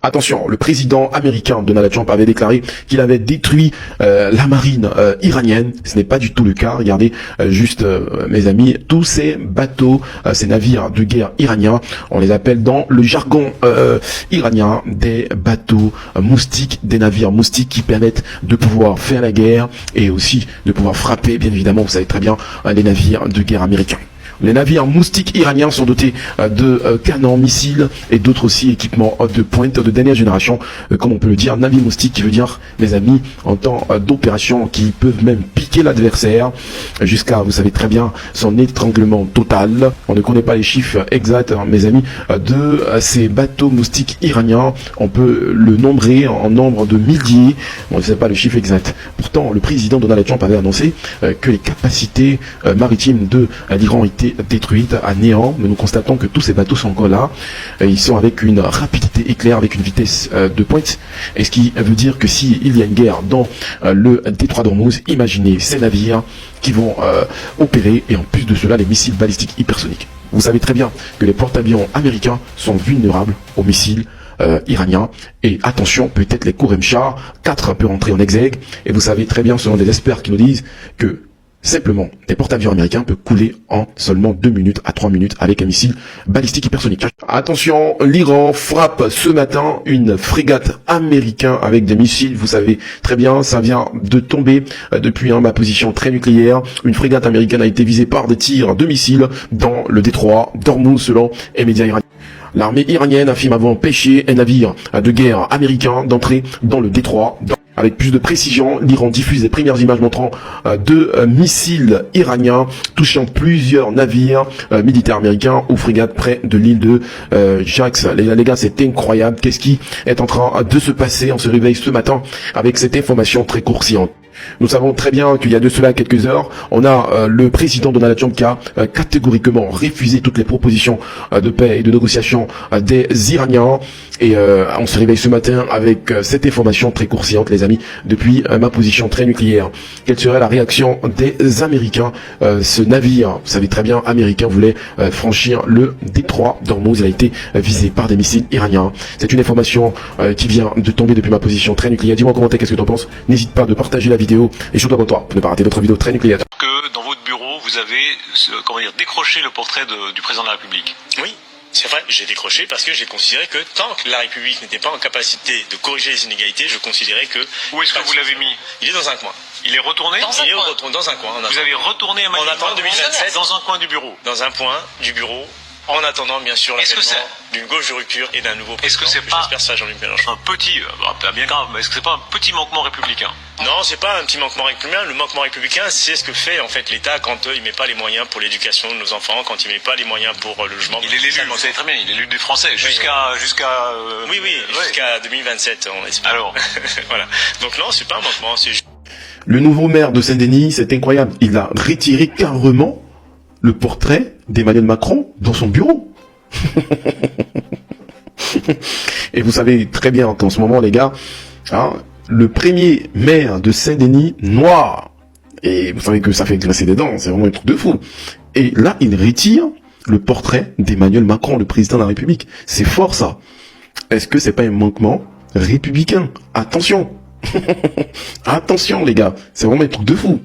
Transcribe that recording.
Attention, le président américain Donald Trump avait déclaré qu'il avait détruit la marine iranienne. Ce n'est pas du tout le cas. Regardez juste, mes amis, tous ces bateaux, ces navires de guerre iraniens, on les appelle dans le jargon iranien des bateaux moustiques, des navires moustiques qui permettent de pouvoir faire la guerre et aussi de pouvoir frapper, bien évidemment, vous savez très bien, les navires de guerre américains. Les navires moustiques iraniens sont dotés de canons, missiles et d'autres aussi équipements de pointe de dernière génération, comme on peut le dire. Navire moustique qui veut dire, mes amis, en temps d'opération, qui peuvent même piquer l'adversaire jusqu'à, vous savez très bien, son étranglement total. On ne connaît pas les chiffres exacts, mes amis, de ces bateaux moustiques iraniens. On peut le nombrer en nombre de milliers. On ne sait pas le chiffre exact. Pourtant, le président Donald Trump avait annoncé que les capacités maritimes de l'Iran étaient détruites à néant, mais nous constatons que tous ces bateaux sont encore là. Ils sont avec une rapidité éclair, avec une vitesse de pointe, et ce qui veut dire que s'il y a une guerre dans le détroit d'Ormuz, imaginez ces navires qui vont opérer, et en plus de cela les missiles balistiques hypersoniques. Vous savez très bien que les porte-avions américains sont vulnérables aux missiles iraniens, et attention, peut-être les Khorramshahr 4 peut rentrer en exergue, et vous savez très bien, selon des experts qui nous disent que simplement, des porte-avions américains peuvent couler en seulement 2 minutes à 3 minutes avec un missile balistique hypersonique. Attention, l'Iran frappe ce matin une frégate américaine avec des missiles. Vous savez très bien, ça vient de tomber depuis ma position très nucléaire. Une frégate américaine a été visée par des tirs de missiles dans le détroit d'Ormuz selon les médias iraniens. L'armée iranienne affirme avoir empêché un navire de guerre américain d'entrer dans le détroit. Avec plus de précision, l'Iran diffuse les premières images montrant deux missiles iraniens touchant plusieurs navires militaires américains ou frégates près de l'île de Jax. Les gars, c'est incroyable. Qu'est-ce qui est en train de se passer? On se réveille ce matin avec cette information très croustillante. Nous savons très bien qu'il y a de cela quelques heures, on a le président Donald Trump qui a catégoriquement refusé toutes les propositions de paix et de négociation des Iraniens. Et on se réveille ce matin avec cette information très croustillante, les amis, depuis ma position très nucléaire. Quelle serait la réaction des Américains? Ce navire, vous savez très bien, américain voulait franchir le détroit d'Ormuz. Il a été visé par des missiles iraniens. C'est une information qui vient de tomber depuis ma position très nucléaire. Dis-moi en commentaire qu'est-ce que tu en penses. N'hésite pas de partager la vidéo et surtout abonne-toi pour ne pas rater d'autres vidéos très nucléaires. Que dans votre bureau, vous avez décroché le portrait du président de la République. Oui. C'est vrai, j'ai décroché parce que j'ai considéré que tant que la République n'était pas en capacité de corriger les inégalités, je considérais que... Où est-ce que vous l'avez mis? Il est dans un coin. Il est retourné? Dans un coin. Vous avez retourné à en attendant 2027 dans un coin du bureau? Dans un point du bureau, en attendant bien sûr l'avènement d'une gauche de rupture et d'un nouveau président. Est-ce que c'est pas j'espère ça, Jean-Luc Mélenchon. un petit, pas bien grave, mais est-ce que c'est pas un petit manquement républicain? Non, c'est pas un petit manquement républicain. Le manquement républicain, c'est ce que fait en fait l'État quand il met pas les moyens pour l'éducation de nos enfants, quand il met pas les moyens pour le logement. Il est l'élu, vous savez très bien, il est l'élu des Français jusqu'à jusqu'à 2027, on espère. Alors, voilà. Donc non, c'est pas un manquement, c'est juste... Le nouveau maire de Saint-Denis, c'est incroyable. Il a retiré carrément le portrait d'Emmanuel Macron dans son bureau. Et vous savez très bien qu'en ce moment, les gars, hein, le premier maire de Saint-Denis, noir, et vous savez que ça fait grincer des dents, c'est vraiment un truc de fou. Et là, il retire le portrait d'Emmanuel Macron, le président de la République. C'est fort, ça. Est-ce que c'est pas un manquement républicain? Attention. Attention, les gars, c'est vraiment un truc de fou.